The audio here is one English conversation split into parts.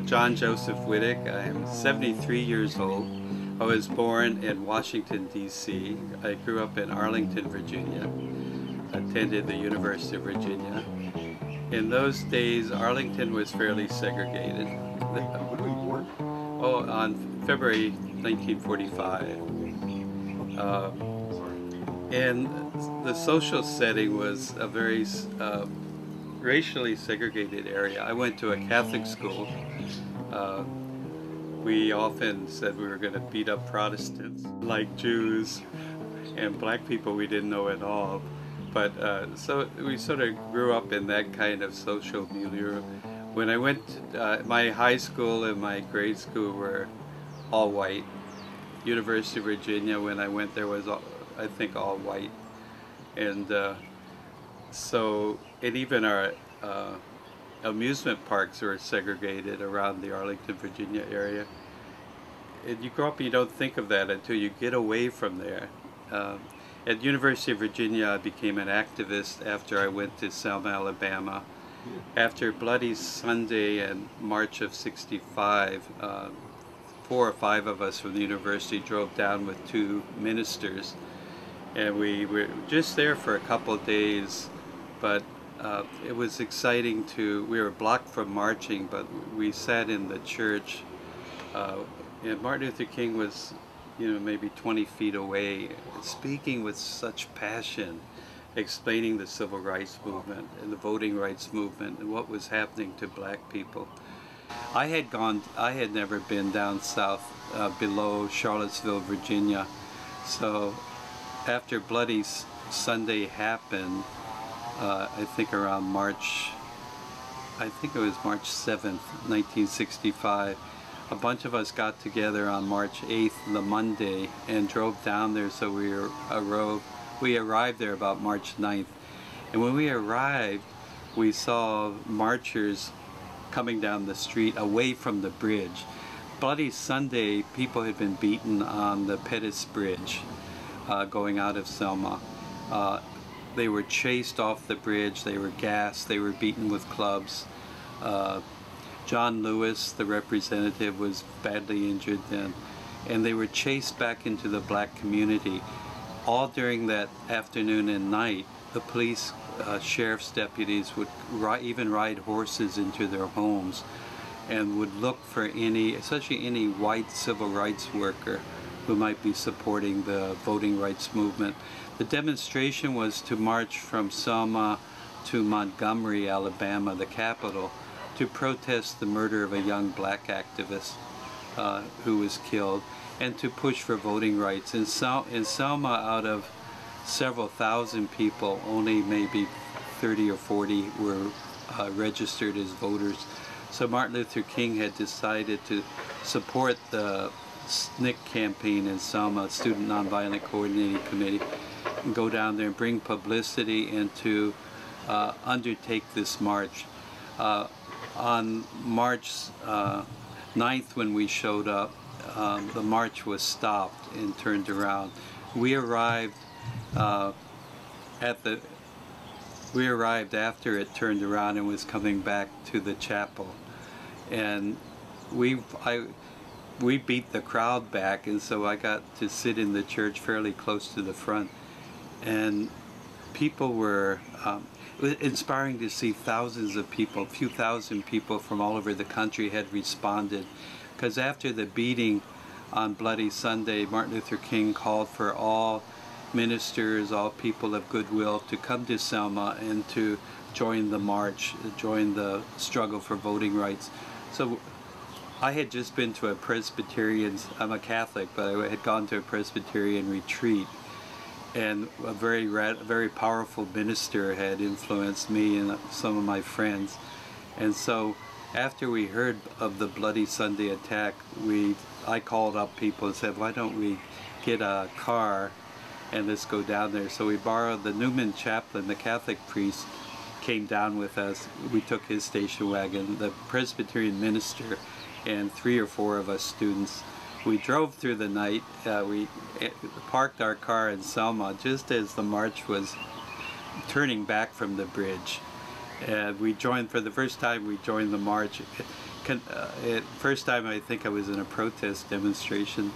John Joseph Witeck. I am 73 years old. I was born in Washington, D.C. I grew up in Arlington, Virginia. Attended the University of Virginia. In those days, Arlington was fairly segregated. When were you born? Oh, on February 1945. And the social setting was a very racially segregated area. I went to a Catholic school. We often said we were going to beat up Protestants like Jews, and black people we didn't know at all. But so we sort of grew up in that kind of social milieu. When I went, my high school and my grade school were all white. University of Virginia, when I went there, was I think all white. And and even our amusement parks were segregated around the Arlington, Virginia area. And you grow up and you don't think of that until you get away from there. At University of Virginia, I became an activist after I went to Selma, Alabama. After Bloody Sunday in March of '65, 4 or 5 of us from the university drove down with 2 ministers, and we were just there for a couple of days, but it was exciting we were blocked from marching, but we sat in the church, and Martin Luther King was, maybe 20 feet away, speaking with such passion, explaining the civil rights movement and the voting rights movement and what was happening to black people. I had never been down south below Charlottesville, Virginia, so after Bloody Sunday happened, I think around March 7th, 1965, a bunch of us got together on March 8th, the Monday, and drove down there. So we arrived there about March 9th. And when we arrived, we saw marchers coming down the street away from the bridge. Bloody Sunday, people had been beaten on the Pettus Bridge going out of Selma. They were chased off the bridge, they were gassed, they were beaten with clubs. John Lewis, the representative, was badly injured then, and they were chased back into the black community. All during that afternoon and night, the police, sheriff's deputies would even ride horses into their homes and would look for especially any white civil rights worker who might be supporting the voting rights movement. The demonstration was to march from Selma to Montgomery, Alabama, the capital, to protest the murder of a young black activist who was killed, and to push for voting rights. In Selma, out of several thousand people, only maybe 30 or 40 were registered as voters. So Martin Luther King had decided to support the SNCC campaign in Selma, Student Nonviolent Coordinating Committee, and go down there and bring publicity and to undertake this march. On March 9th, when we showed up, the march was stopped and turned around. We arrived after it turned around and was coming back to the chapel, and we beat the crowd back, and so I got to sit in the church fairly close to the front, and people were it was inspiring to see thousands of people, a few thousand people from all over the country had responded, because after the beating on Bloody Sunday, Martin Luther King called for all ministers, all people of goodwill to come to Selma and to join the march, join the struggle for voting rights. So I had just been to a Presbyterian, I'm a Catholic, but I had gone to a Presbyterian retreat, and a very powerful minister had influenced me and some of my friends. And so after we heard of the Bloody Sunday attack, I called up people and said, why don't we get a car and let's go down there. So we borrowed the Newman chaplain, the Catholic priest, came down with us. We took his station wagon, the Presbyterian minister, and 3 or 4 of us students. We drove through the night. We parked our car in Selma just as the march was turning back from the bridge. And we joined, for the first time, we joined the march. It first time I think I was in a protest demonstration,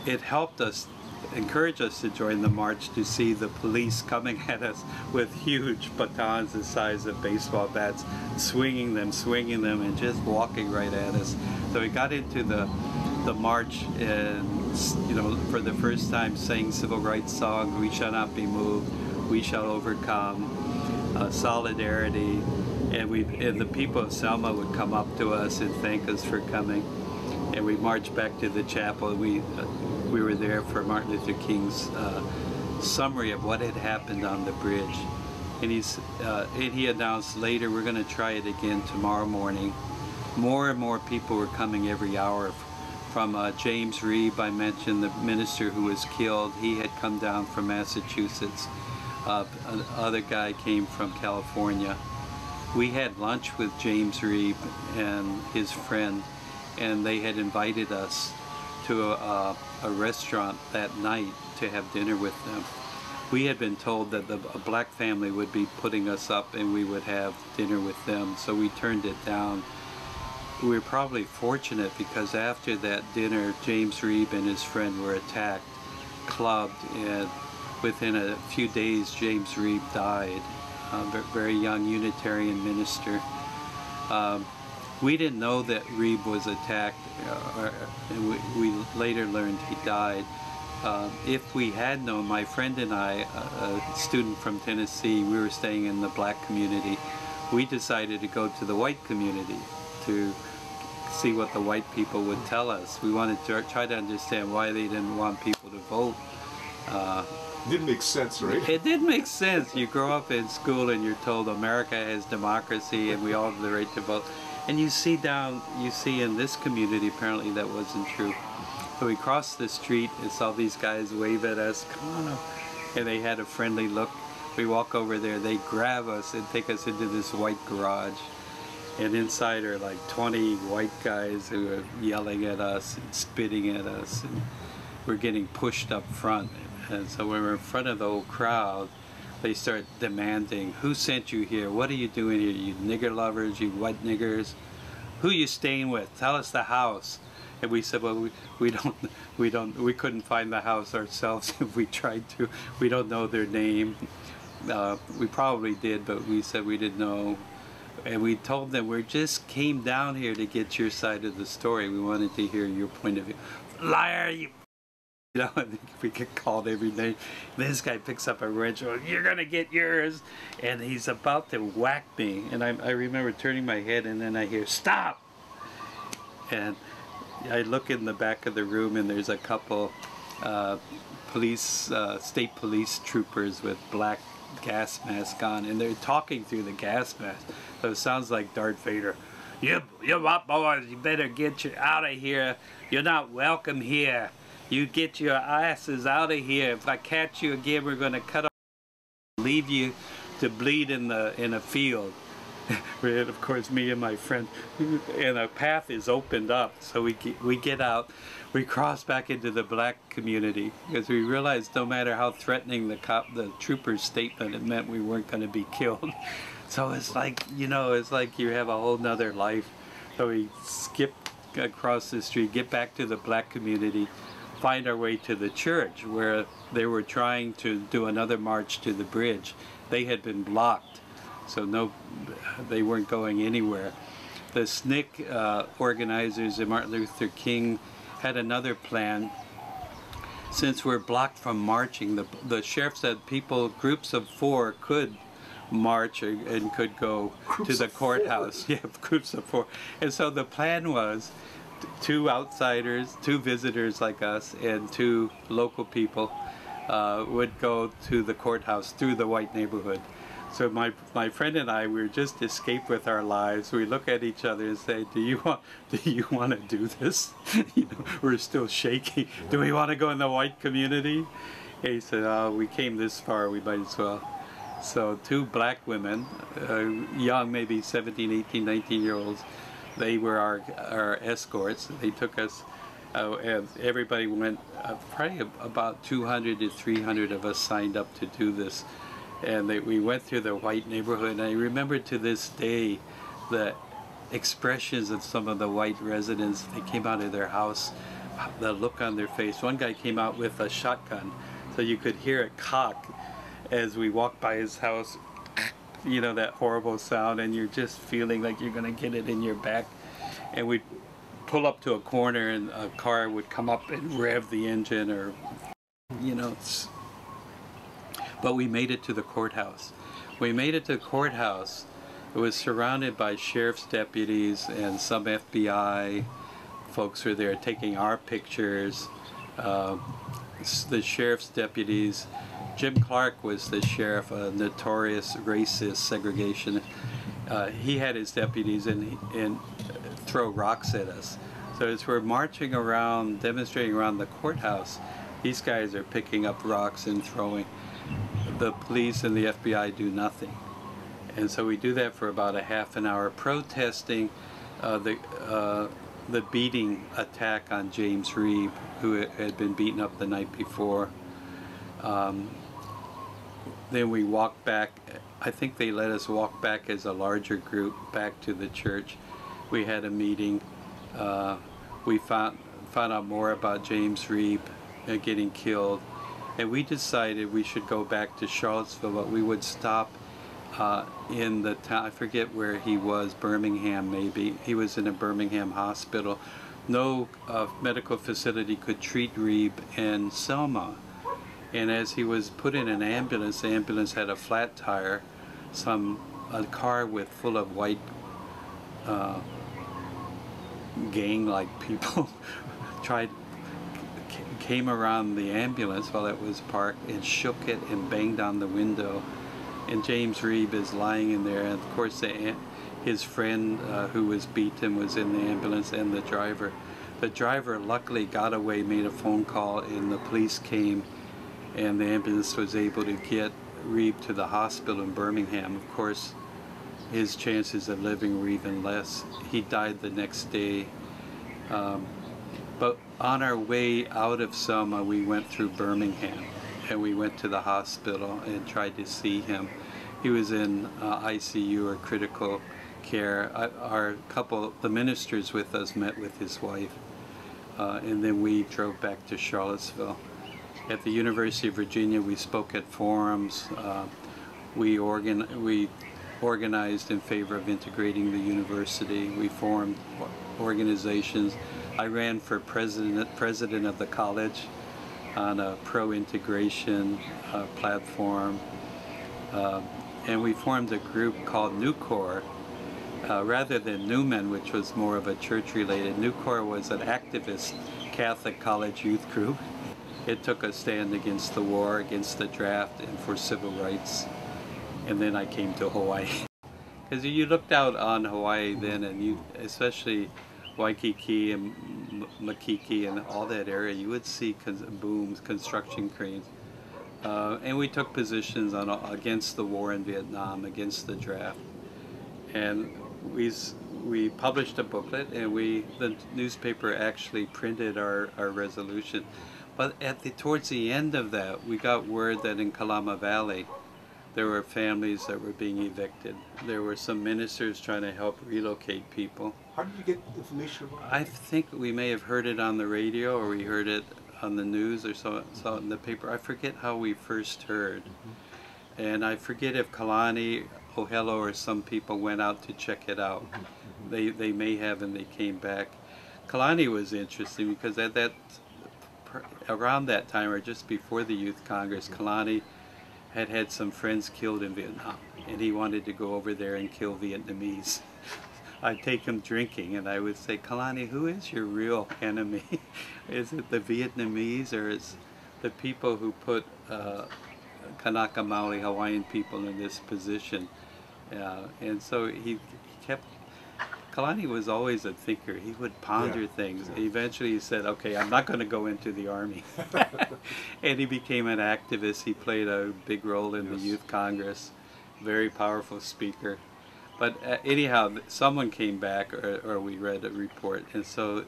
it helped us, encouraged us to join the march, to see the police coming at us with huge batons the size of baseball bats, swinging them, and just walking right at us. So we got into the march, and you know, for the first time sang civil rights songs, "We shall not be moved, we shall overcome," solidarity, and the people of Selma would come up to us and thank us for coming. And we marched back to the chapel, and we were there for Martin Luther King's summary of what had happened on the bridge. And he announced later, we're going to try it again tomorrow morning. More and more people were coming every hour. From James Reeb, I mentioned, the minister who was killed. He had come down from Massachusetts. Another guy came from California. We had lunch with James Reeb and his friend, and they had invited us to a restaurant that night to have dinner with them. We had been told that a black family would be putting us up and we would have dinner with them, so we turned it down. We were probably fortunate, because after that dinner, James Reeb and his friend were attacked, clubbed, and within a few days James Reeb died, a very young Unitarian minister. We didn't know that Reeb was attacked, and we later learned he died. If we had known, my friend and I, a student from Tennessee, we were staying in the black community. We decided to go to the white community to see what the white people would tell us. We wanted to try to understand why they didn't want people to vote. Didn't make sense, right? It did make sense. You grow up in school and you're told America has democracy and we all have the right to vote. And you see in this community, apparently that wasn't true. So we crossed the street and saw these guys wave at us, "Come on up." And they had a friendly look. We walk over there, they grab us and take us into this white garage. And inside are like 20 white guys who are yelling at us and spitting at us. And we're getting pushed up front. And so when we're in front of the whole crowd, they start demanding, "Who sent you here? What are you doing here? You nigger lovers, you white niggers? Who you staying with? Tell us the house." And we said, "Well, we couldn't find the house ourselves if we tried to. We don't know their name." We probably did, but we said we didn't know. And we told them, "We just came down here to get your side of the story. We wanted to hear your point of view." "Liar, you!" You know, I think we get called every day. This guy picks up a wrench, "Oh, you're gonna get yours," and he's about to whack me. And I remember turning my head, and then I hear, "Stop!" And I look in the back of the room, and there's a couple state police troopers with black gas mask on, and they're talking through the gas mask. So it sounds like Darth Vader. You what, boys? You better get you out of here. You're not welcome here. You get your asses out of here. If I catch you again, we're going to cut off, leave you to bleed in a field." And of course, me and my friend, and a path is opened up. So we get out, we cross back into the black community, because we realized no matter how threatening the trooper's statement, it meant we weren't going to be killed. So it's like, you know, it's like you have a whole nother life. So we skip across the street, get back to the black community, find our way to the church, where they were trying to do another march to the bridge. They had been blocked, so they weren't going anywhere. The SNCC organizers and Martin Luther King had another plan. Since we're blocked from marching, the sheriff said groups of 4 could march and could go to the courthouse. Yeah, groups of 4. And so the plan was 2 outsiders, 2 visitors like us, and 2 local people would go to the courthouse through the white neighborhood. So my friend and I, we were just escaped with our lives. We look at each other and say, do you want to do this? You know, we're still shaking. Do we want to go in the white community? And he said, "Oh, we came this far, we might as well." So 2 black women, young, maybe 17, 18, 19-year-olds, they were our escorts. They took us, and everybody went, probably about 200 to 300 of us signed up to do this. And we went through the white neighborhood, and I remember to this day that expressions of some of the white residents. They came out of their house, the look on their face. One guy came out with a shotgun, so you could hear it cock as we walked by his house, you know, that horrible sound, and you're just feeling like you're going to get it in your back. And we'd pull up to a corner and a car would come up and rev the engine, or, you know. But we made it to the courthouse. We made it to the courthouse. It was surrounded by sheriff's deputies, and some FBI folks were there taking our pictures. The sheriff's deputies, Jim Clark was the sheriff, a notorious racist segregationist. He had his deputies and throw rocks at us. So as we're marching around, demonstrating around the courthouse, these guys are picking up rocks and throwing. The police and the FBI do nothing. And so we do that for about a half an hour, protesting the beating attack on James Reeb, who had been beaten up the night before. Then we walked back. I think they let us walk back as a larger group back to the church. We had a meeting. We found out more about James Reeb getting killed. And we decided we should go back to Charlottesville, but we would stop in the town. I forget where he was, Birmingham maybe. He was in a Birmingham hospital. No medical facility could treat Reeb in Selma. And as he was put in an ambulance, the ambulance had a flat tire. A car full of white gang-like people came around the ambulance while it was parked and shook it and banged on the window. And James Reeb is lying in there, and of course his friend who was beaten was in the ambulance, and the driver. The driver luckily got away, made a phone call, and the police came, and the ambulance was able to get Reeb to the hospital in Birmingham. Of course, his chances of living were even less. He died the next day. But on our way out of Selma, we went through Birmingham, and we went to the hospital and tried to see him. He was in ICU, or critical care. The ministers with us met with his wife, and then we drove back to Charlottesville. At the University of Virginia, we spoke at forums. We organized in favor of integrating the university. We formed organizations. I ran for president of the college on a pro-integration platform. And we formed a group called Nucor, rather than Newman, which was more of a church-related. Nucor was an activist Catholic college youth group. It took a stand against the war, against the draft, and for civil rights. And then I came to Hawaii. Because you looked out on Hawaii then, and especially Waikiki and Makiki and all that area, you would see booms, construction cranes. And we took positions against the war in Vietnam, against the draft. And we published a booklet, and the newspaper actually printed our resolution. But towards the end of that, we got word that in Kalama Valley, there were families that were being evicted. There were some ministers trying to help relocate people. How did you get information about that? I think we may have heard it on the radio, or we heard it on the news, or saw it in the paper. I forget how we first heard. Mm-hmm. And I forget if Kalani, Ohelo, or some people went out to check it out. Mm-hmm. They may have, and they came back. Kalani was interesting because around that time, or just before the Youth Congress, Kalani had some friends killed in Vietnam, and he wanted to go over there and kill Vietnamese. I'd take him drinking, and I would say, Kalani, who is your real enemy? Is it the Vietnamese, or is the people who put Kanaka Maoli Hawaiian people in this position? And so he kept. Kalani was always a thinker. He would ponder things. Yeah. Eventually he said, okay, I'm not going to go into the Army. And he became an activist. He played a big role in the Youth Congress. Very powerful speaker. But anyhow, someone came back, or we read a report. And so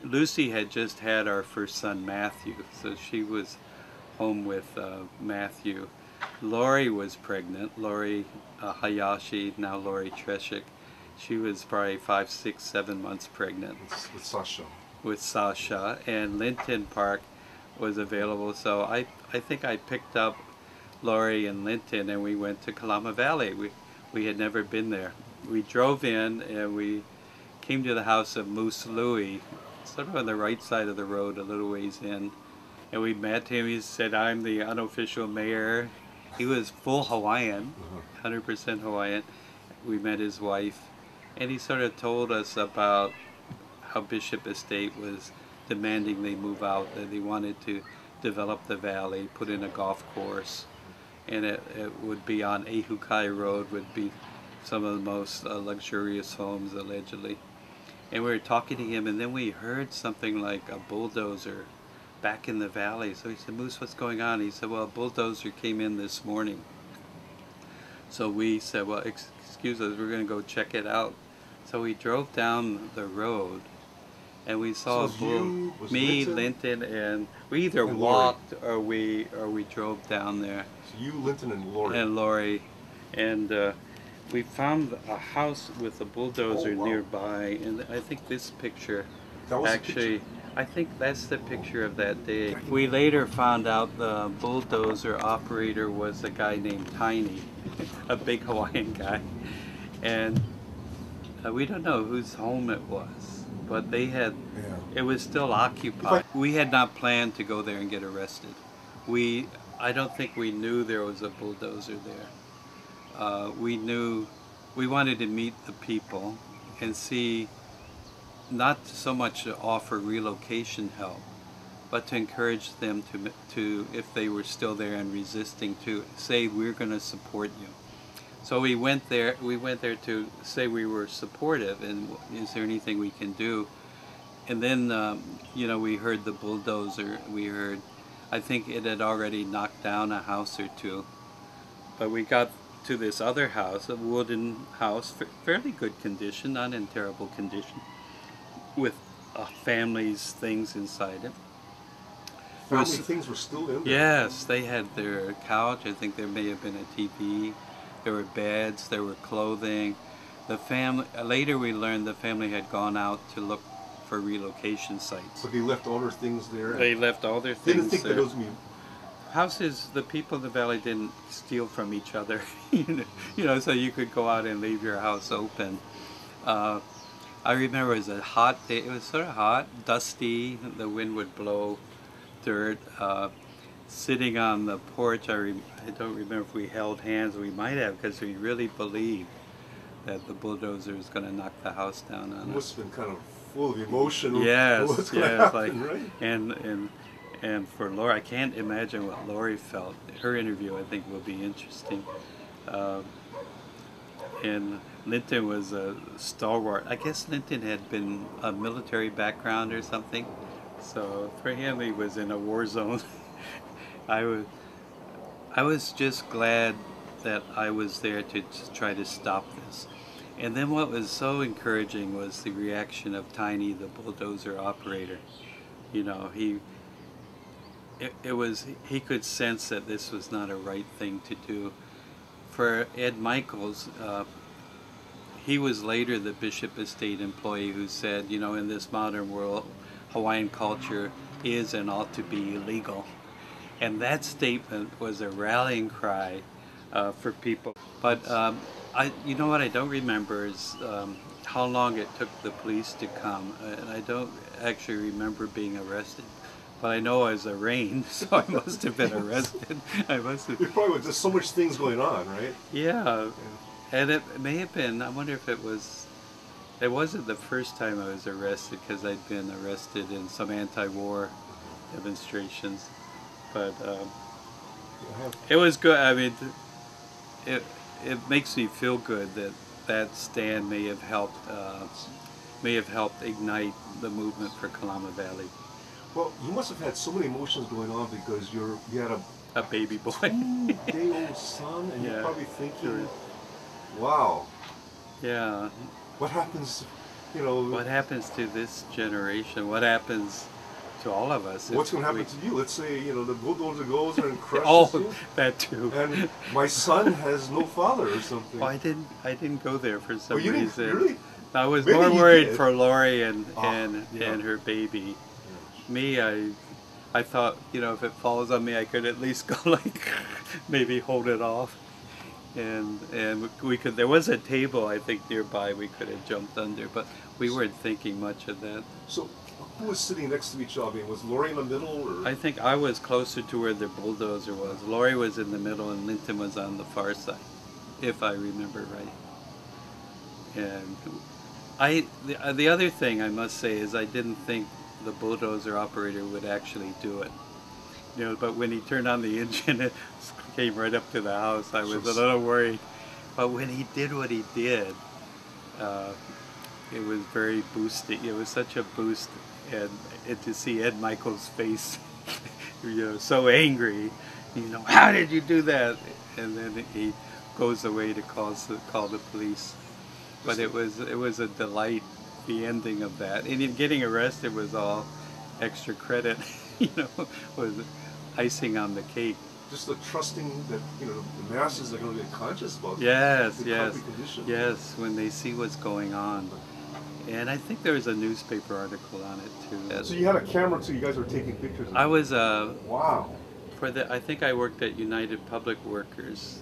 Lucy had just had our first son, Matthew. So she was home with Matthew. Lori was pregnant. Lori Hayashi, now Lori Treshik. She was probably 5, 6, 7 months pregnant. With Sasha. With Sasha, and Linton Park was available, so I think I picked up Lori and Linton and we went to Kalama Valley. We had never been there. We drove in and we came to the house of Moose Louie, sort of on the right side of the road, a little ways in, and we met him. He said, "I'm the unofficial mayor." He was full Hawaiian, 100% Hawaiian. We met his wife, and he sort of told us about how Bishop Estate was demanding they move out, that they wanted to develop the valley, put in a golf course, and it would be on Ehukai Road, would be some of the most luxurious homes, allegedly. And we were talking to him, and then we heard something like a bulldozer back in the valley. So he said, "Moose, what's going on?" He said, "Well, a bulldozer came in this morning." So we said, "Well, excuse us, we're going to go check it out." So we drove down the road, and we saw me, Linton, and we either walked or we drove down there. So you, Linton, and Lori. And Lori, and we found a house with a bulldozer nearby, and I think this picture actually. I think that's the picture of that day. We later found out the bulldozer operator was a guy named Tiny, a big Hawaiian guy, and we don't know whose home it was, but they had, it was still occupied. We had not planned to go there and get arrested. I don't think we knew there was a bulldozer there. We wanted to meet the people and see, not so much to offer relocation help, but to encourage them to, if they were still there and resisting, to say, "We're going to support you." So we went there to say we were supportive, and is there anything we can do? And then, you know, we heard the bulldozer. We heard, I think it had already knocked down a house or two. But we got to this other house, a wooden house, fairly good condition, not in terrible condition, with a family's things inside it. Family things were still in there? Yes, they had their couch. I think there may have been a TV. There were beds, there were clothing. The family, later we learned the family had gone out to look for relocation sites. But they left all their things there? They left all their they things didn't think there. that those Houses, the people in the valley didn't steal from each other, you know, so you could go out and leave your house open. I remember it was a hot day. It was sort of hot, dusty. The wind would blow dirt. Sitting on the porch, I don't remember if we held hands. We might have, because we really believed that the bulldozer was going to knock the house down on us. It must have been kind of full of emotion. Yes, yes, happen, right? And for Lori, I can't imagine what Lori felt. Her interview, I think, will be interesting. And Linton was a stalwart. I guess Linton had been a military background or something. So for him, he was in a war zone. I was just glad that I was there to try to stop this. And then what was so encouraging was the reaction of Tiny, the bulldozer operator. You know, he could sense that this was not a right thing to do. For Ed Michaels, he was later the Bishop Estate employee who said, you know, in this modern world, Hawaiian culture is and ought to be illegal. And that statement was a rallying cry for people. But you know what I don't remember is how long it took the police to come. And I don't actually remember being arrested. But I know I was arraigned, so I must have been arrested. I must have. There probably was just so much things going on, right? Yeah. And it may have been, I wonder if it wasn't the first time I was arrested, because I'd been arrested in some anti-war demonstrations. But it was good. I mean, it makes me feel good that that stand may have helped ignite the movement for Kalama Valley. Well, you must have had so many emotions going on because you had a baby boy, 2-day-old son, and you're probably thinking, wow. Yeah. What happens, you know? What happens to this generation? What happens to all of us. What's going to happen to you? Let's say, you know, the bulldozer goes and crushes Oh, you. that too. And my son has no father or something. Well, I didn't go there for some you reason. Didn't, really? I was Maybe more you worried did. for Lori and Yeah. her baby. Yeah. Me, I thought, you know, if it falls on me, I could at least go like maybe hold it off. And we could. There was a table I think nearby we could have jumped under, but we weren't thinking much of that. So who was sitting next to each other? Was Lori in the middle, or? I think I was closer to where the bulldozer was. Lori was in the middle, and Linton was on the far side, if I remember right. And the other thing I must say is I didn't think the bulldozer operator would actually do it. You know, but when he turned on the engine, it came right up to the house. I was a little worried. But when he did what he did, it was very boosting. It was such a boost, and to see Ed Michael's face, you know, so angry. You know, how did you do that? And then he goes away to call the police. But it was a delight, the ending of that. And in getting arrested was all extra credit, you know, was icing on the cake. Just the trusting that, you know, the masses are going to get conscious about yes, the yes, condition. yes, when they see what's going on. And I think there was a newspaper article on it too. So you had a camera too. You guys were taking pictures. I was wow. I think I worked at United Public Workers.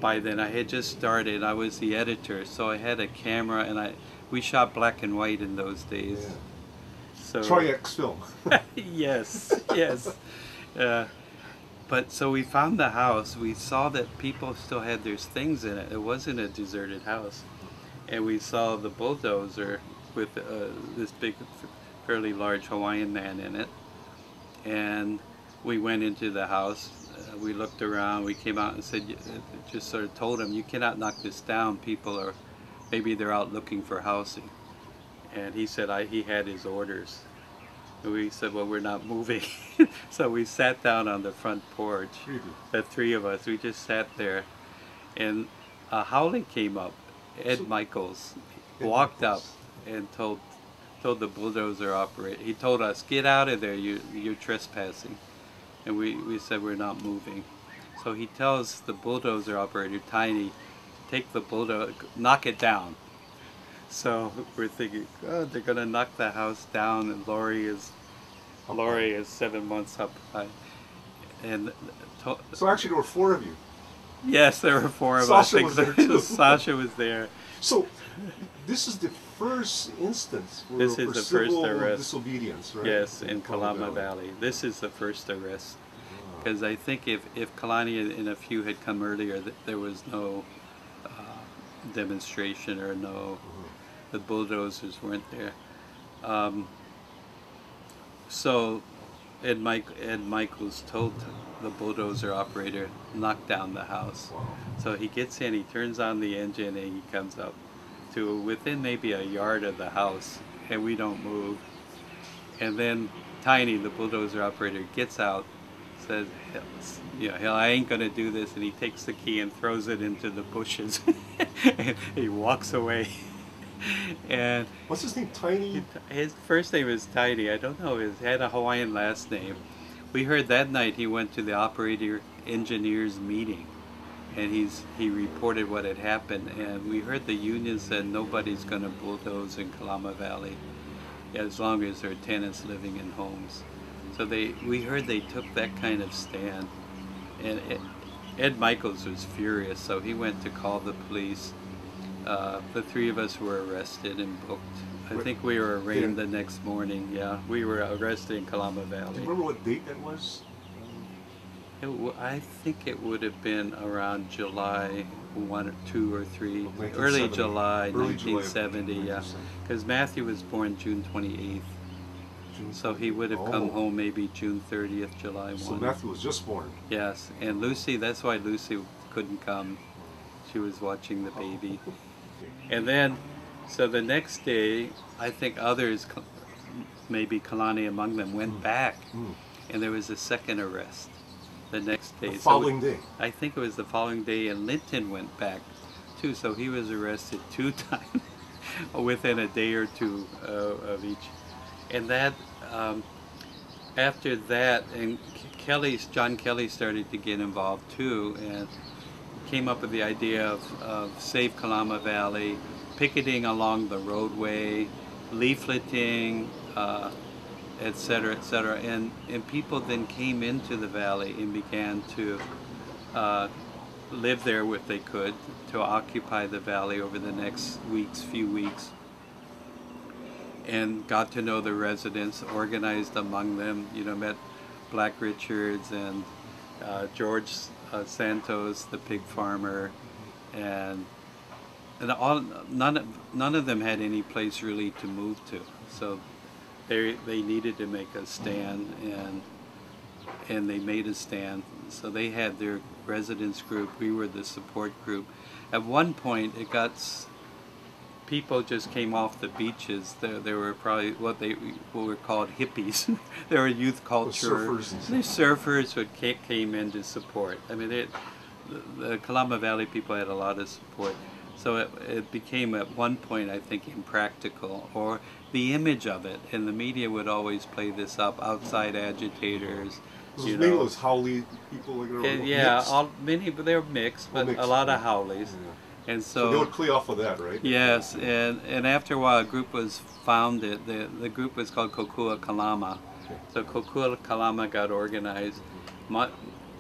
By then I had just started. I was the editor, so I had a camera, and we shot black and white in those days. Yeah. So Tri-X film. yes, yes. But so we found the house. We saw that people still had their things in it. It wasn't a deserted house. And we saw the bulldozer with this big, fairly large Hawaiian man in it. And we went into the house. We looked around. We came out and said, just sort of told him, you cannot knock this down. People are, maybe they're out looking for housing. And he said he had his orders. And we said, well, we're not moving. So we sat down on the front porch, the three of us. We just sat there. And Howley came up. Ed Michaels walked up and told the bulldozer operator, he told us, get out of there, you're trespassing. And we said, we're not moving. So he tells the bulldozer operator, Tiny, take the bulldozer, knock it down. So we're thinking, oh, they're going to knock the house down, and Lori is 7 months up high. And so actually there were 4 of you. Yes, there were 4 of us. Sasha was there too. Sasha was there. So this is the first instance for civil arrest. Disobedience, right? Yes, in Kalama Valley. This is the first arrest. Because I think if Kalani and a few had come earlier, there was no demonstration or no, the bulldozers weren't there. So Ed Michaels told the bulldozer operator, knock down the house. So he gets in, he turns on the engine, and he comes up to within maybe a yard of the house, and we don't move. And then Tiny, the bulldozer operator, gets out, says, you know, I ain't gonna do this, and he takes the key and throws it into the bushes. And he walks away. And what's his name? Tiny? His first name is Tiny. I don't know. He had a Hawaiian last name. We heard that night he went to the operator engineers meeting, and he reported what had happened. And we heard the union said nobody's going to bulldoze in Kalama Valley as long as there are tenants living in homes. So we heard they took that kind of stand. And Ed Michaels was furious, so he went to call the police. The 3 of us were arrested and booked. I think we were arraigned the next morning. Yeah, we were arrested in Kalama Valley. Do you remember what date that was? I think it would have been around July 1 or 2 or 3, early July 1970. Yeah, because Matthew was born June 28th. So he would have come home maybe June 30th, July 1. So Matthew was just born. Yes, and Lucy, that's why Lucy couldn't come. She was watching the baby. And then, so the next day, I think others, maybe Kalani among them, went back. And there was a second arrest the next day. The following day? I think it was the following day, and Linton went back too. So he was arrested 2 times within a day or 2 of each. And that, after that, and John Kelly started to get involved too, and came up with the idea of Save Kalama Valley, picketing along the roadway, leafleting, et cetera, and people then came into the valley and began to live there if they could, to occupy the valley over the next few weeks, and got to know the residents, organized among them, you know, met Black Richards and George Santos, the pig farmer, and none of them had any place really to move to, so they needed to make a stand, and they made a stand. So they had their residence group, we were the support group. At one point people just came off the beaches. There were probably what were called hippies. There were youth culture. The surfers who came in to support. I mean, the Kalama Valley people had a lot of support. So it became at one point, I think, impractical, or the image of it, and the media would always play this up, outside agitators. You know, those Hawai'i people, like yeah, many, but they were mixed, but a lot of Hawai'is. Yeah. And so they would play off of that, right? Yes, and after a while, a group was founded. The group was called Kokua Kalama. Okay. So Kokua Kalama got organized.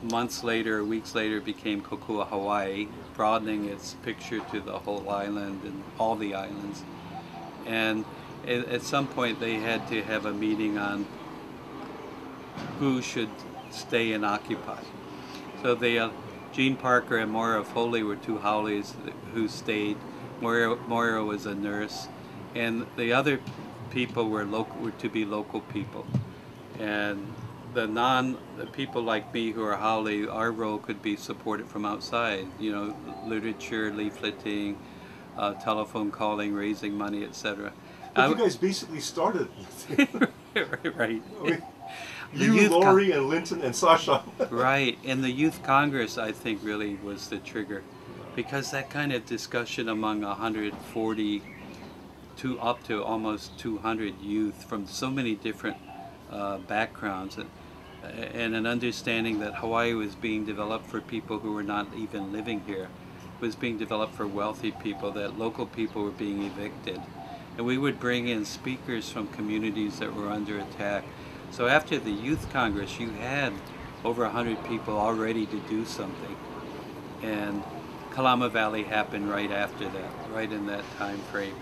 Months later, weeks later, it became Kokua Hawaii, broadening its picture to the whole island and all the islands. And at some point, they had to have a meeting on who should stay and occupy. So Gene Parker and Moira Foley were two Howleys who stayed. Moira was a nurse, and the other people were to be local people. And the people like me who are Hawle'i, our role could be supported from outside. You know, literature, leafleting, telephone calling, raising money, etc. But you guys basically started. Right. I mean, you, Lori, and Linton, and Sasha. Right, and the Youth Congress, I think, really was the trigger, because that kind of discussion among 140 to up to almost 200 youth from so many different backgrounds, and an understanding that Hawaii was being developed for people who were not even living here, was being developed for wealthy people, that local people were being evicted. And we would bring in speakers from communities that were under attack. So after the Youth Congress, you had over 100 people all ready to do something. And Kalama Valley happened right after that, right in that time frame.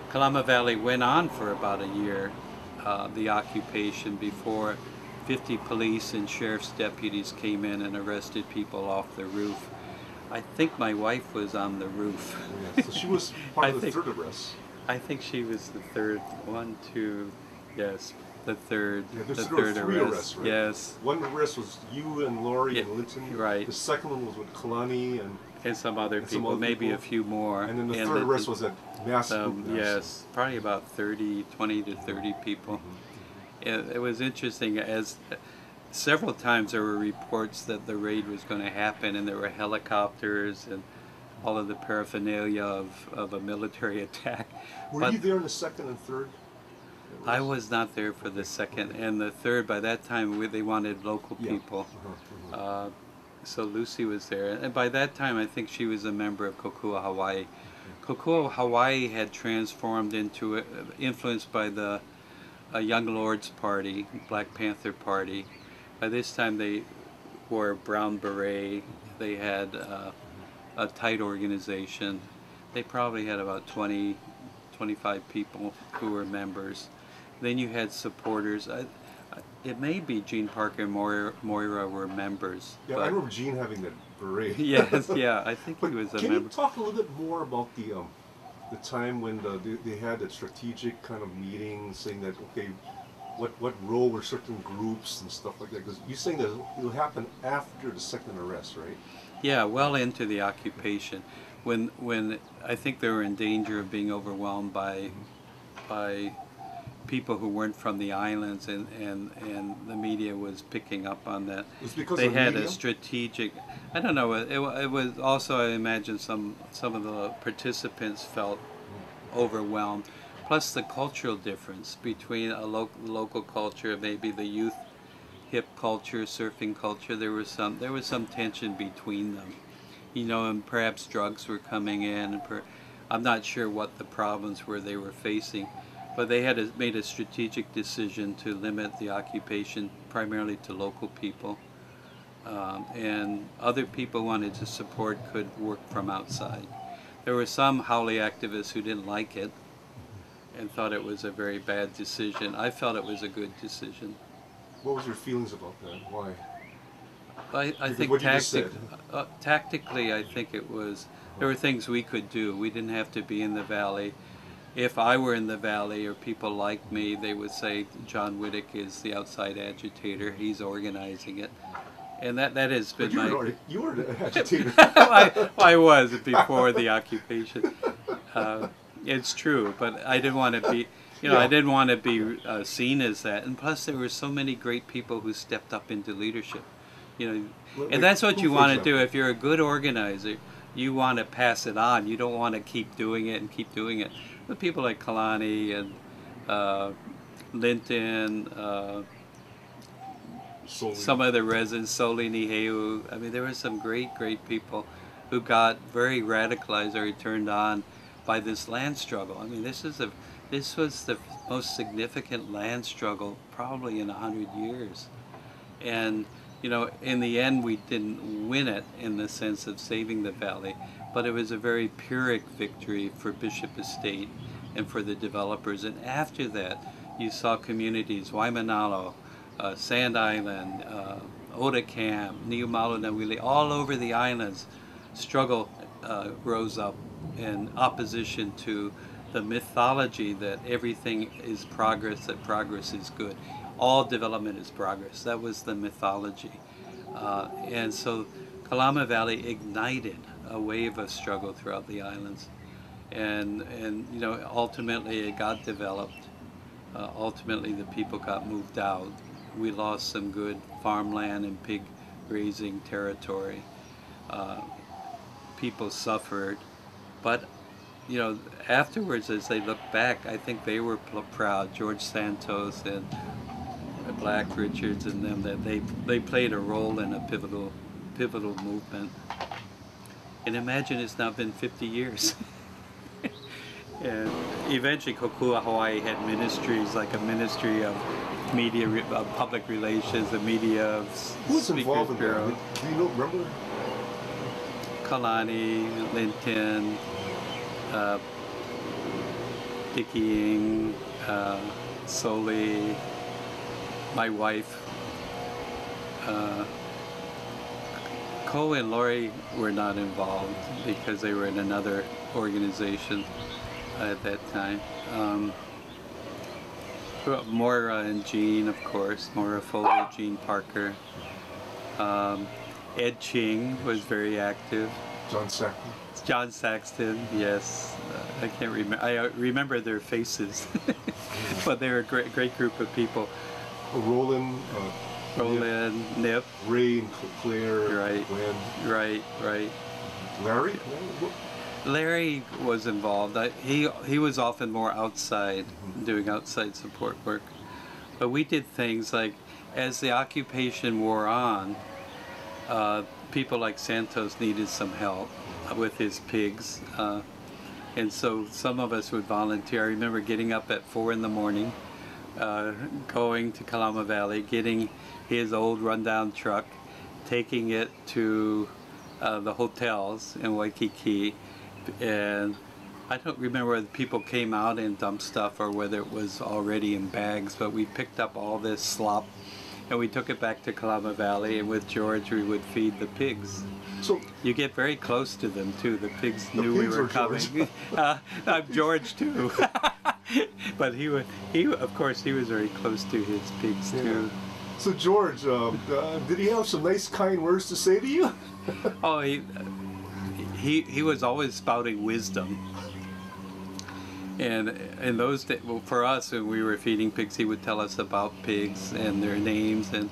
Kalama Valley went on for about a year, the occupation, before 50 police and sheriff's deputies came in and arrested people off the roof. I think my wife was on the roof. Yeah, so she was part of the third arrest. I think she was the third, the third, yeah, the third three arrests, right? Yes. One arrest was you and Lori and Linton. Right. The second one was with Kalani and some other people, maybe a few more. And then the third arrest was at mass group. Yes, probably about 20 to 30 people. It was interesting, as several times there were reports that the raid was going to happen, and there were helicopters and all of the paraphernalia of a military attack. Were you there in the second and third? I was not there for the second and the third. By that time, they wanted local people. So Lucy was there. And by that time, I think she was a member of Kokua Hawaii. Kokua Hawaii had transformed into, influenced by the Young Lords Party, Black Panther Party. By this time, they wore a brown beret. They had a tight organization. They probably had about 20, 25 people who were members. Then you had supporters. It may be Gene Parker and Moira were members. Yeah, I remember Gene having that beret. Yes, yeah, I think he was a member. Can you talk a little bit more about the time when they had a strategic kind of meeting, saying that, okay, what role were certain groups and stuff like that? Because you're saying that it'll happen after the second arrest, right? Yeah, well into the occupation, when I think they were in danger of being overwhelmed by people who weren't from the islands, and the media was picking up on that. It's because they of had media? A strategic. I don't know. It was also, I imagine, some of the participants felt overwhelmed. Plus the cultural difference between a local culture, maybe the youth hip culture, surfing culture. There was some tension between them, you know, and perhaps drugs were coming in. I'm not sure what the problems were they were facing, but they had made a strategic decision to limit the occupation primarily to local people, and other people wanted to support could work from outside. There were some Hawai'i activists who didn't like it and thought it was a very bad decision. I felt it was a good decision. What was your feelings about that? Why? I think tactically, I think it was, there were things we could do. We didn't have to be in the valley. If I were in the valley or people like me, they would say John Witeck is the outside agitator. He's organizing it. And that has been you were the agitator. I was before the occupation. It's true, but I didn't want to be, you know, I didn't want to be seen as that. And plus, there were so many great people who stepped up into leadership, you know. And that's what you want to do. If you're a good organizer, you want to pass it on. You don't want to keep doing it and keep doing it. But people like Kalani and Linton, some of the residents, Soli Niheu. I mean, there were some great people who got very radicalized or turned on by this land struggle. I mean, this was the most significant land struggle probably in 100 years. And, you know, in the end, we didn't win it in the sense of saving the valley, but it was a very Pyrrhic victory for Bishop Estate and for the developers. And after that, you saw communities, Waimanalo, Sand Island, Oda Camp, Niumalo Nawili, all over the islands, struggle rose up in opposition to the mythology that everything is progress, that progress is good. All development is progress. That was the mythology. And so Kalama Valley ignited a wave of struggle throughout the islands. And you know, ultimately it got developed. Ultimately the people got moved out. We lost some good farmland and pig grazing territory. People suffered. But, you know, afterwards, as they look back, I think they were proud, George Santos and Black Richards and them, that they played a role in a pivotal movement. And imagine it's now been 50 years. And eventually Kokua Hawaii had ministries, like a ministry of media, of public relations, the media of Who's involved in that? Do you know, remember? Kalani, Linton, Dickying, Soli, my wife. Ko and Lori were not involved because they were in another organization at that time. Moira and Jean, of course, Moira Foley, Jean Parker. Ed Ching was very active. John Saxton. John Saxton, yes. I can't remember. I remember their faces, but they were a great group of people. Roland, Nip, Ray and Claire, right, Gwen. Right. Larry? Larry was involved. He was often more outside, doing outside support work. But we did things like, as the occupation wore on, people like Santos needed some help with his pigs. And so some of us would volunteer. I remember getting up at 4 in the morning, going to Kalama Valley, getting his old rundown truck, taking it to the hotels in Waikiki. And I don't remember whether people came out and dumped stuff or whether it was already in bags, but we picked up all this slop and we took it back to Kalama Valley, and with George we would feed the pigs. So you get very close to them too. The pigs knew we were coming. I'm George too. But he of course he was very close to his pigs too. So George, did he have some nice kind words to say to you? Oh, he was always spouting wisdom. And in those days, well, for us, when we were feeding pigs, he would tell us about pigs and their names and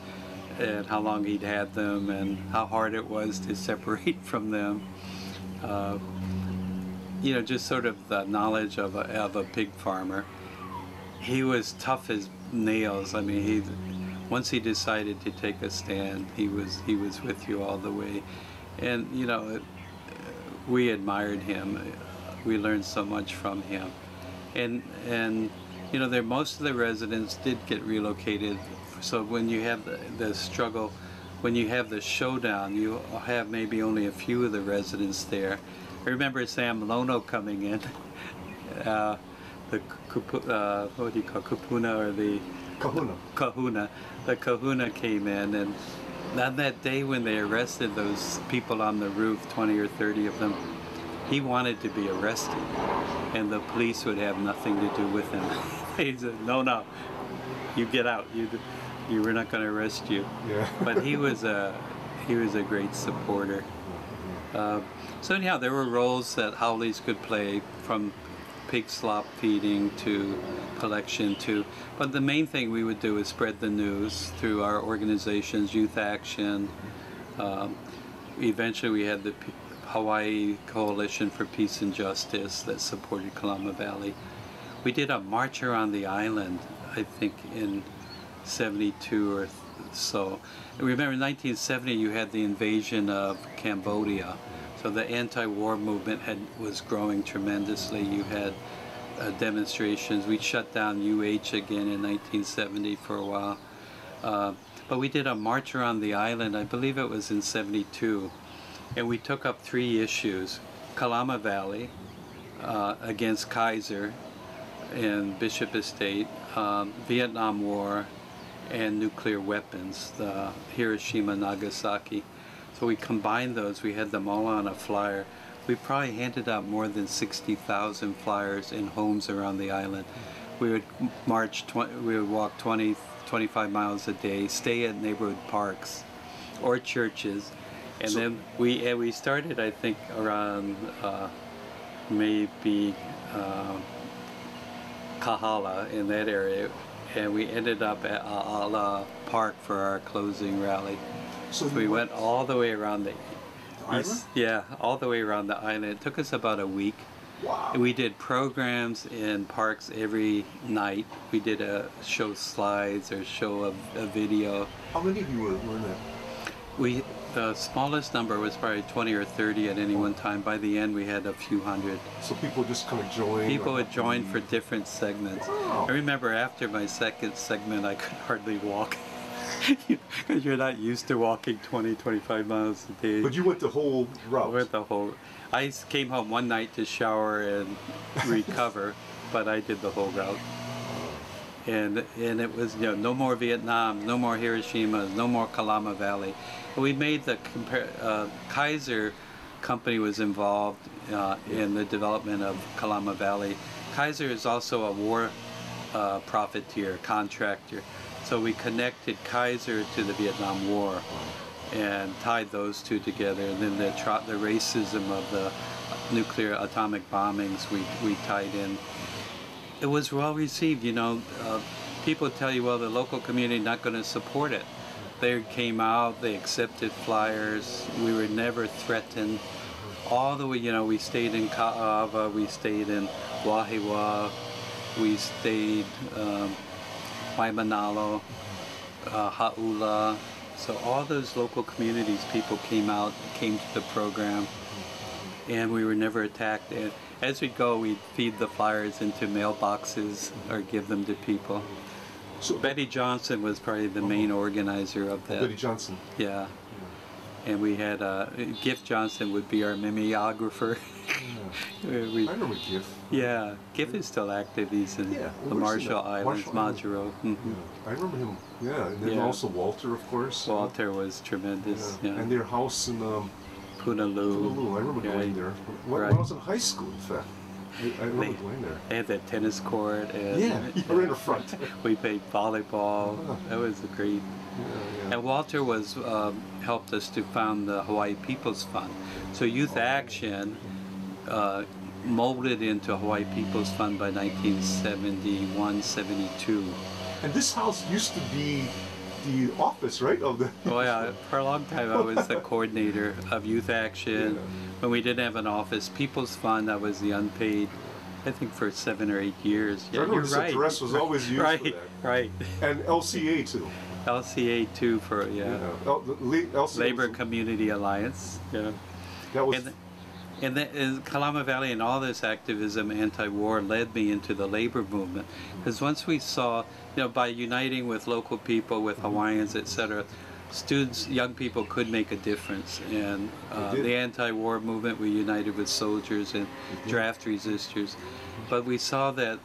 how long he'd had them and how hard it was to separate from them. You know, just sort of the knowledge of a pig farmer. He was tough as nails. I mean, once he decided to take a stand, he was with you all the way. And you know, we admired him. We learned so much from him. And you know, most of the residents did get relocated. So when you have the struggle, when you have the showdown, you have maybe only a few of the residents there. I remember Sam Lono coming in, what do you call, Kupuna, or the Kahuna. The Kahuna came in, and on that day when they arrested those people on the roof, 20 or 30 of them, he wanted to be arrested, and the police would have nothing to do with him. He said, no, you get out. We're not going to arrest you. Yeah. But he was a great supporter. So anyhow, there were roles that haoles could play, from pig slop feeding to collection to, but the main thing we would do is spread the news through our organizations, Youth Action. Eventually we had the Hawaii Coalition for Peace and Justice that supported Kalama Valley. We did a march around the island, I think in 72 or so. Remember in 1970 you had the invasion of Cambodia. So the anti-war movement was growing tremendously. You had demonstrations. We shut down UH again in 1970 for a while. But we did a march around the island, I believe it was in 72. And we took up 3 issues. Kalama Valley, against Kaiser and Bishop Estate, Vietnam War, and nuclear weapons, the Hiroshima, Nagasaki. So we combined those, we had them all on a flyer. We probably handed out more than 60,000 flyers in homes around the island. We would we would walk 20, 25 miles a day, stay at neighborhood parks or churches. And then we started, I think, around maybe Kahala, in that area. And we ended up at A'ala Park for our closing rally. So we went all the way around the island? Yeah, all the way around the island. It took us about a week. Wow. And we did programs in parks every night. We did show slides or show a video. How many of you were in that? The smallest number was probably 20 or 30 at any one time. By the end, we had a few hundred. So people just kind of joined? People would join for different segments. Wow. I remember after my second segment, I could hardly walk. Because you're not used to walking 20, 25 miles a day. But you went the whole route? I came home one night to shower and recover, but I did the whole route. And it was, you know, no more Vietnam, no more Hiroshima, no more Kalama Valley. And we made the Kaiser company was involved in the development of Kalama Valley. Kaiser is also a war profiteer, contractor. So we connected Kaiser to the Vietnam War and tied those two together. And then the racism of the nuclear atomic bombings we tied in. It was well received, you know. People tell you, well, the local community not going to support it. They came out, they accepted flyers. We were never threatened. All the way, you know, we stayed in Ka'ava, we stayed in Wahiwa, we stayed Waimanalo, Ha'ula. So all those local communities, people came to the program, and we were never attacked. And as we'd go, we'd feed the flyers into mailboxes or give them to people. So Betty Johnson was probably the main organizer of that. Betty Johnson. Yeah. And we had Giff Johnson would be our mimeographer. Yeah. I remember Giff. Yeah, Giff is still active. He's in the Marshall Islands, Majuro. Yeah. I remember him. Yeah, and then also Walter, of course. Walter was tremendous. Yeah. And their house in Punalu. I remember going there. When I was in high school, in fact. I remember going there. They had that tennis court. And you were in the front. We played volleyball. That was great. Yeah. And Walter was helped us to found the Hawaii People's Fund. So Youth Action molded into Hawaii People's Fund by 1971, 72. And this house used to be the office, right? Of the. Oh yeah, for a long time I was the coordinator of Youth Action. Yeah. When we didn't have an office, People's Fund, I was the unpaid, I think for 7 or 8 years. Yeah, you're right. The rest was always used for that. Right. And LCA too. LCA too for Labor Community Alliance. Yeah. That was. And in Kalama Valley and all this activism, anti-war, led me into the labor movement. Because once we saw, by uniting with local people, with Hawaiians, etc., students, young people could make a difference. And the anti-war movement, we united with soldiers and draft resistors. But we saw that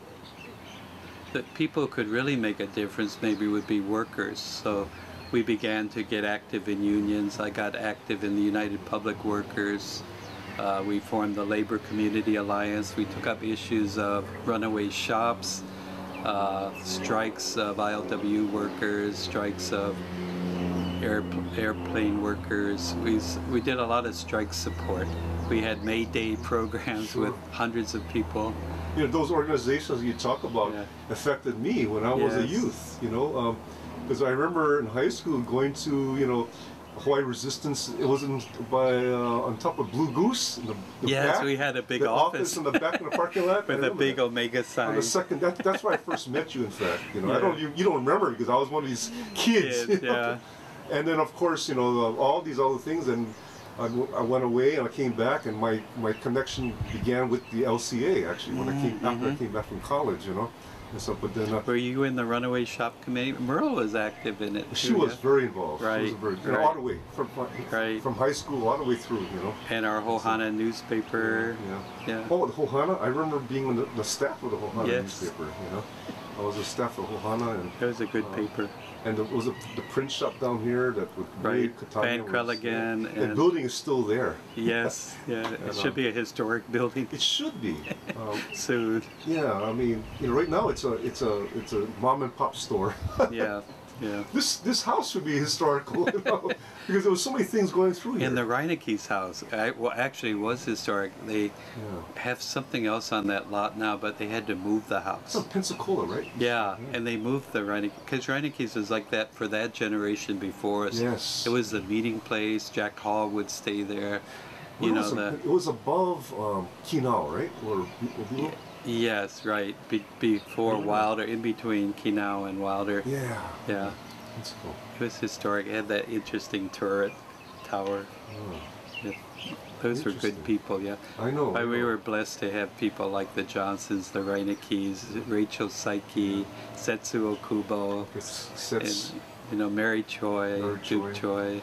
people could really make a difference maybe would be workers. So we began to get active in unions. I got active in the United Public Workers. We formed the Labor Community Alliance. We took up issues of runaway shops, strikes of ILW workers, strikes of airplane workers. We did a lot of strike support. We had May Day programs with hundreds of people. Those organizations you talk about affected me when I was a youth, because I remember in high school going to, Hawaii Resistance. It was on top of Blue Goose. In the back, we had a big office in the back of the parking lot. with a big Omega sign. On the second, that's where I first met you. In fact, I don't. You don't remember because I was one of these kids. And then, of course, all these other things, and I went away and I came back, and my connection began with the LCA actually when after I came back from college, And so, but then were you in the runaway shop committee? Merle was active in it too. She was very involved. Right. She was all the way from high school all the way through, And our Hohana newspaper. Oh, the Hohana! I remember being on the staff of the Hohana newspaper. I was a staff of Hohana, and it was a good paper. And there was the print shop down here that would Van Krelligan. The building is still there. Yes, it should be a historic building. It should be. Soon. Yeah, I mean, right now it's a mom and pop store. Yeah. This house would be historical, because there was so many things going through here. And the Reineke's house, actually was historic. They have something else on that lot now, but they had to move the house. It's on Pensacola, right? Yeah, and they moved the Reineke, because Reineke's was like that for that generation before us. Yes. It was the meeting place. Jack Hall would stay there. It was above Kinau, right? Yes, right. Before Wilder, in between Kinau and Wilder. Yeah. That's cool. It was historic. It had that interesting turret tower. Those were good people, I know. We were blessed to have people like the Johnsons, the Reinekes, Rachel Saiki, Setsuo Kubo, and, Mary Choi, Duke Choi. Yeah.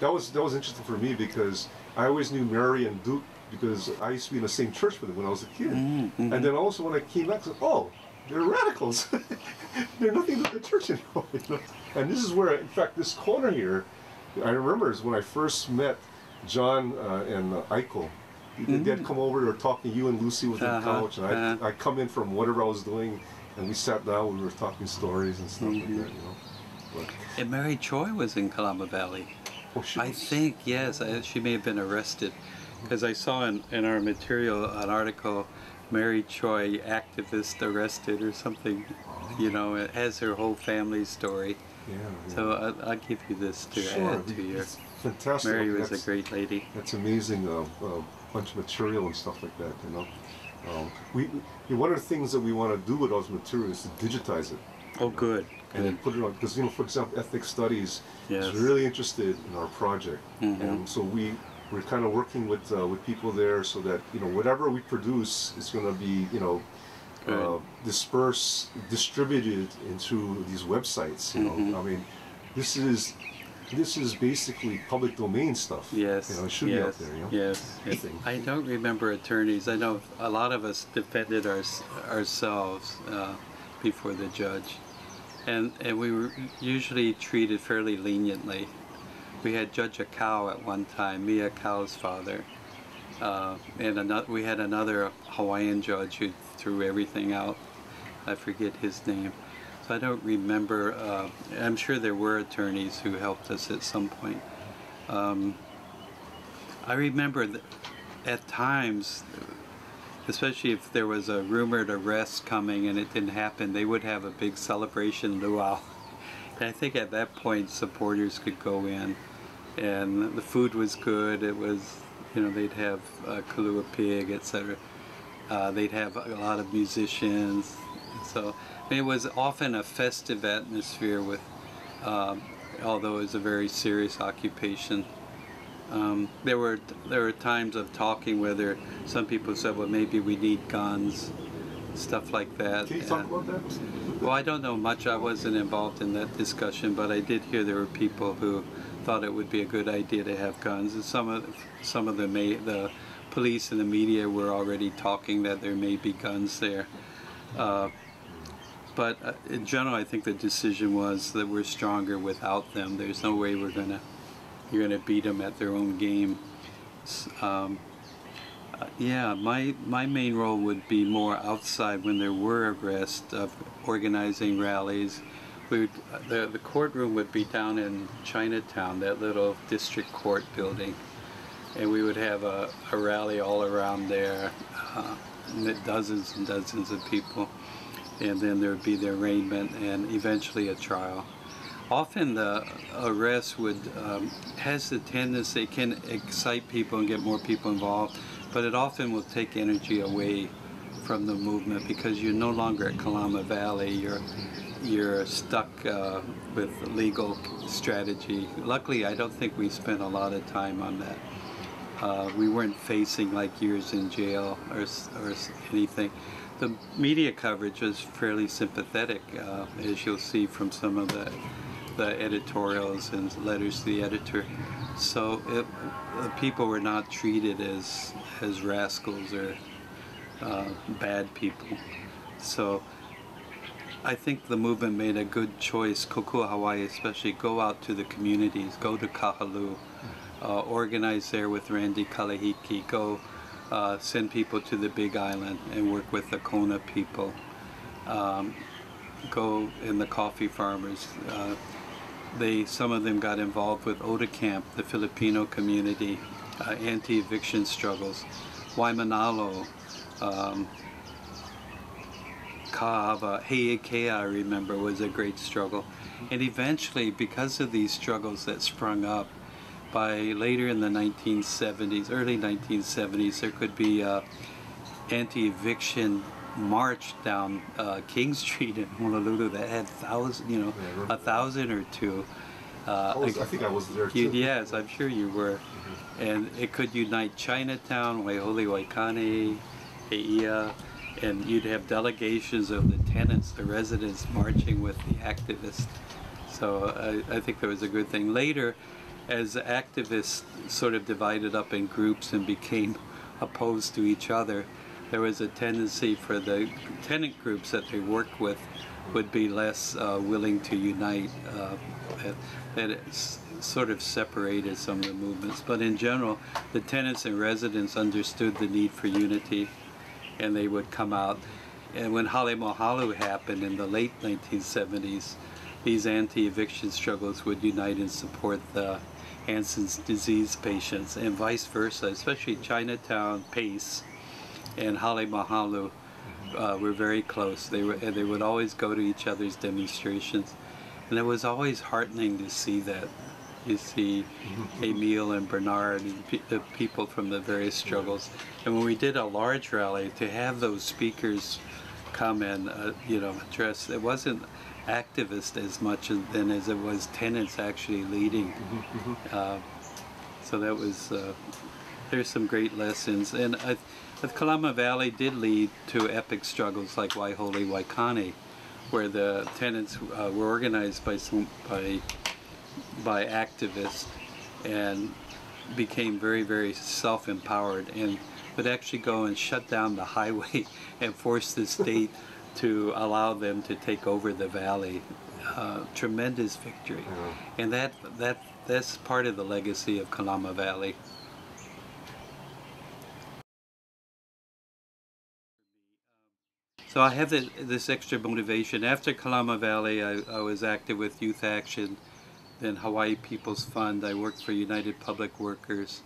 That was interesting for me because I always knew Mary and Duke because I used to be in the same church with them when I was a kid. And then also when I came back, I said, oh, they're radicals. They're nothing but the church anymore. And this is where, in fact, this corner here, I remember is when I first met John and Eichel. They'd come over, they were talking, you and Lucy was on the couch, and I'd come in from whatever I was doing, and we sat down, we were talking stories and stuff like that, But, and Mary Choi was in Kalama Valley. Oh, I think, yes, she may have been arrested. Because I saw in our material an article, Mary Choi, activist arrested or something. It has her whole family story. So I'll give you this to add to your. Fantastic. Mary was a great lady. That's amazing. Bunch of material and stuff like that. One of the things that we want to do with those materials is to digitize it. Oh, good. And then put it on, because for example, Ethnic Studies is really interested in our project, and so we're kind of working with people there so that whatever we produce is going to be distributed into these websites. I mean, this is basically public domain stuff. Yes. It should be out there. Yes. I don't remember attorneys. I know a lot of us defended ourselves before the judge, and we were usually treated fairly leniently. We had Judge Akau at one time, Mia Akau's father, and we had another Hawaiian judge who threw everything out. I forget his name. So I don't remember. I'm sure there were attorneys who helped us at some point. I remember that at times, especially if there was a rumored arrest coming and it didn't happen, they would have a big celebration luau. And I think at that point supporters could go in, and the food was good. It was, they'd have kalua pig, etc. They'd have a lot of musicians. So it was often a festive atmosphere with although it's a very serious occupation. There were times of talking whether some people said, well, maybe we need guns, stuff like that. Can you talk about that? Well, I don't know much. I wasn't involved in that discussion, but I did hear there were people who thought it would be a good idea to have guns. And some of the police and the media were already talking that there may be guns there. But in general, I think the decision was that we're stronger without them. There's no way you're gonna beat them at their own game. Yeah, my main role would be more outside when there were arrests of organizing rallies. The courtroom would be down in Chinatown, that little district court building, and we would have a rally all around there, dozens and dozens of people, and then there would be the arraignment and eventually a trial. Often the arrest has the tendency, it can excite people and get more people involved, but it often will take energy away from the movement because you're no longer at Kalama Valley. You're stuck with legal strategy. Luckily, I don't think we spent a lot of time on that. We weren't facing like years in jail or anything. The media coverage was fairly sympathetic, as you'll see from some of the editorials and letters to the editor. So people were not treated as rascals or bad people. So I think the movement made a good choice. Kokua Hawaii especially, go out to the communities, go to Kahalu, organize there with Randy Kalahiki, go send people to the Big Island and work with the Kona people, go in the coffee farmers. Some of them got involved with Oda Camp, the Filipino community, anti-eviction struggles. Waimanalo, Kaava, Heiekea, I remember, was a great struggle. And eventually, because of these struggles that sprung up, by later in the 1970s, early 1970s, there could be anti-eviction march down King Street in Honolulu that had 1,000 or two. I think I was there too. Yes, I'm sure you were. And it could unite Chinatown, Waiahole, Waikane, Heia, and you'd have delegations of the tenants, the residents, marching with the activists. So I think that was a good thing. Later, as activists sort of divided up in groups and became opposed to each other, there was a tendency for the tenant groups that they worked with would be less willing to unite. That it sort of separated some of the movements. But in general, the tenants and residents understood the need for unity, and they would come out. And when Hale Mohalu happened in the late 1970s, these anti-eviction struggles would unite and support the Hansen's disease patients, and vice versa, especially Chinatown, Pace, and Hale Mohalu were very close. They would always go to each other's demonstrations, and it was always heartening to see that. You see Emil and Bernard and the people from the various struggles. And when we did a large rally, to have those speakers come and address, it wasn't activist as much as it was tenants actually leading. So that was, there's some great lessons. And the Kalama Valley did lead to epic struggles like Waiahole, Waikane, where the tenants were organized by activists and became very, very self-empowered and would actually go and shut down the highway and force the state to allow them to take over the valley. Tremendous victory. And that's part of the legacy of Kalama Valley. So I have this extra motivation. After Kalama Valley, I was active with Youth Action, then Hawaii People's Fund. I worked for United Public Workers.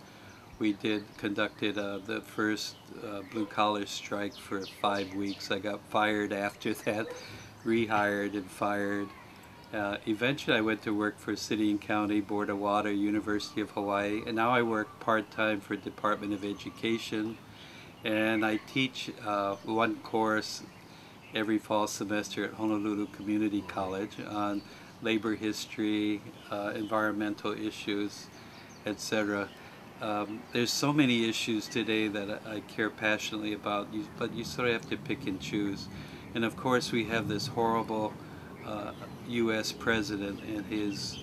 We conducted the first blue-collar strike for 5 weeks. I got fired after that, rehired and fired. Eventually I went to work for City and County, Board of Water, University of Hawaii, and now I work part-time for Department of Education. And I teach one course every fall semester at Honolulu Community College on labor history, environmental issues, etc. There's so many issues today that I care passionately about, but you sort of have to pick and choose. And of course we have this horrible U.S. president and his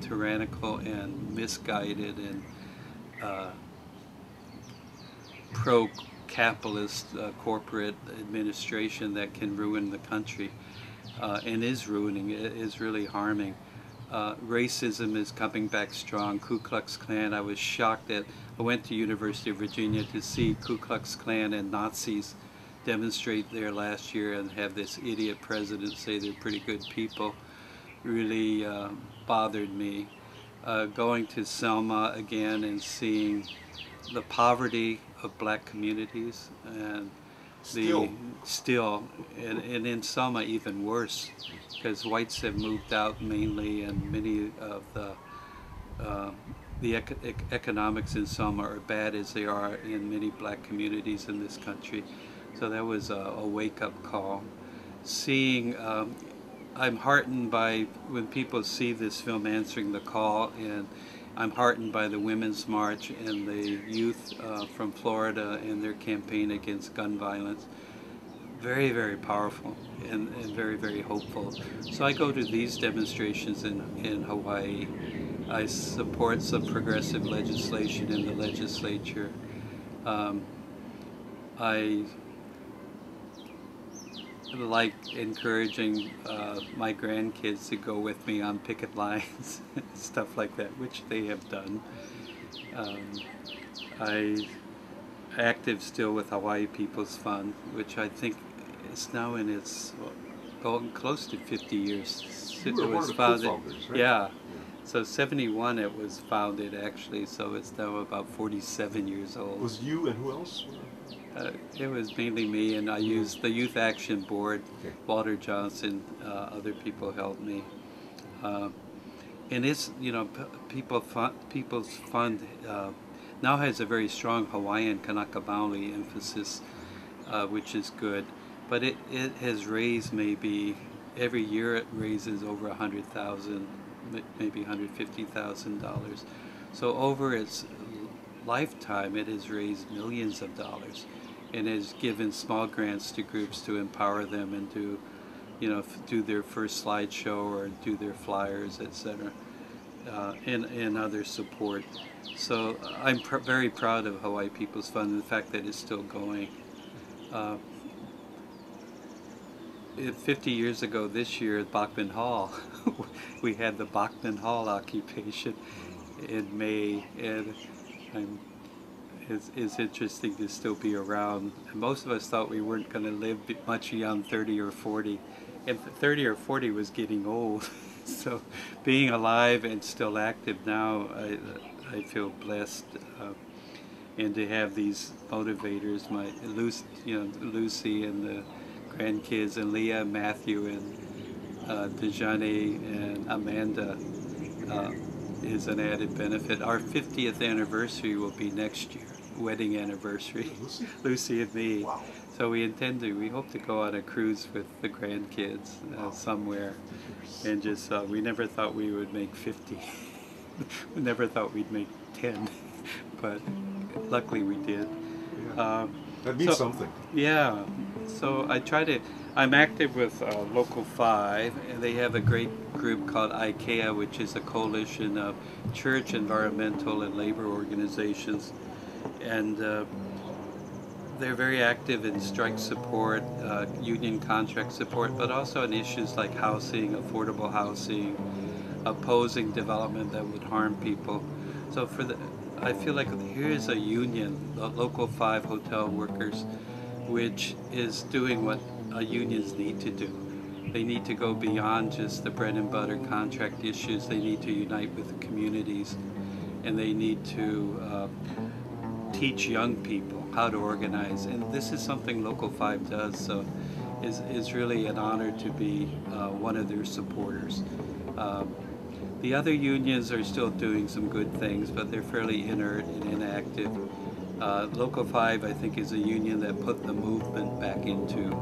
tyrannical and misguided and pro-capitalist corporate administration that can ruin the country and is ruining it, is really harming. Racism is coming back strong. Ku Klux Klan, I was shocked that I went to University of Virginia to see Ku Klux Klan and Nazis demonstrate there last year and have this idiot president say they're pretty good people. Really bothered me. Going to Selma again and seeing the poverty of black communities and and in Selma even worse, because whites have moved out mainly, and many of the economics in Selma are bad as they are in many black communities in this country. So that was a wake-up call. Seeing, I'm heartened by when people see this film, Answering the Call, and I'm heartened by the Women's March and the youth from Florida and their campaign against gun violence. Very, very powerful and very, very hopeful. So I go to these demonstrations in Hawaii. I support some progressive legislation in the legislature. I like encouraging my grandkids to go with me on picket lines, stuff like that, which they have done. I'm active still with Hawaii People's Fund, which I think is now in its going close to 50 years. You were one of the co-founders, right? Yeah. So 71 it was founded actually, so it's now about 47 years old. Was you and who else? It was mainly me, and I used the Youth Action Board. Okay. Walter Johnson, other people helped me. And it's, you know, People's Fund now has a very strong Hawaiian Kanaka Maoli emphasis, which is good. But it has raised maybe, every year it raises over $100,000, maybe $150,000. So over its lifetime it has raised millions of dollars and has given small grants to groups to empower them and to, you know, do their first slideshow or do their flyers, etc. And other support. So I'm very proud of Hawaii People's Fund and the fact that it's still going. 50 years ago this year at Bachman Hall, we had the Bachman Hall occupation in May, and it's interesting to still be around. And most of us thought we weren't going to live much beyond 30 or 40, and 30 or 40 was getting old. So being alive and still active now, I feel blessed, and to have these motivators, my Lucy and the grandkids, and Leah, Matthew, and Dejane and Amanda is an added benefit. Our 50th anniversary will be next year, wedding anniversary. Lucy and me. Wow. So we hope to go on a cruise with the grandkids somewhere, and just, we never thought we would make 50. We never thought we'd make 10, but luckily we did. Yeah. That means something. Yeah. So I'm active with Local 5, and they have a great group called IKEA, which is a coalition of church, environmental, and labor organizations. And they're very active in strike support, union contract support, but also in issues like housing, affordable housing, opposing development that would harm people. So I feel like here's a union, the Local 5 hotel workers, which is doing what unions need to do. They need to go beyond just the bread and butter contract issues. They need to unite with the communities, and they need to teach young people how to organize. And this is something Local 5 does, so it's really an honor to be one of their supporters. The other unions are still doing some good things, but they're fairly inert and inactive. Local 5, I think, is a union that put the movement back into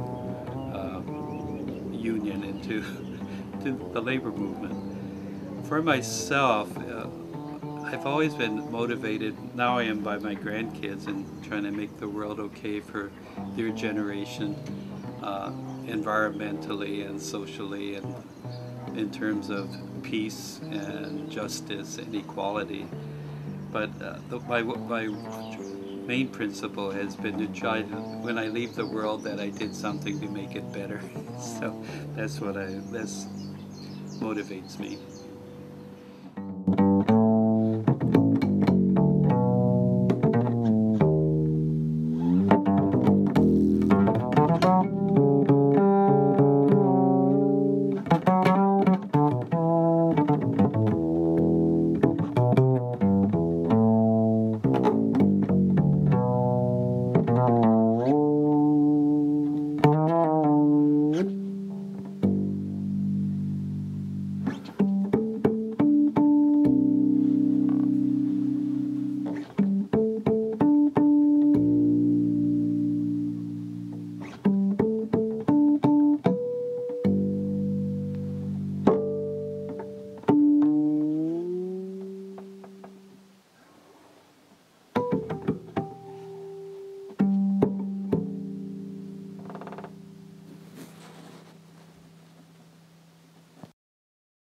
to the labor movement. For myself, I've always been motivated, now I am, by my grandkids and trying to make the world okay for their generation, environmentally and socially, and in terms of peace and justice and equality. But my main principle has been to try to, when I leave the world, that I did something to make it better. So that's what motivates me.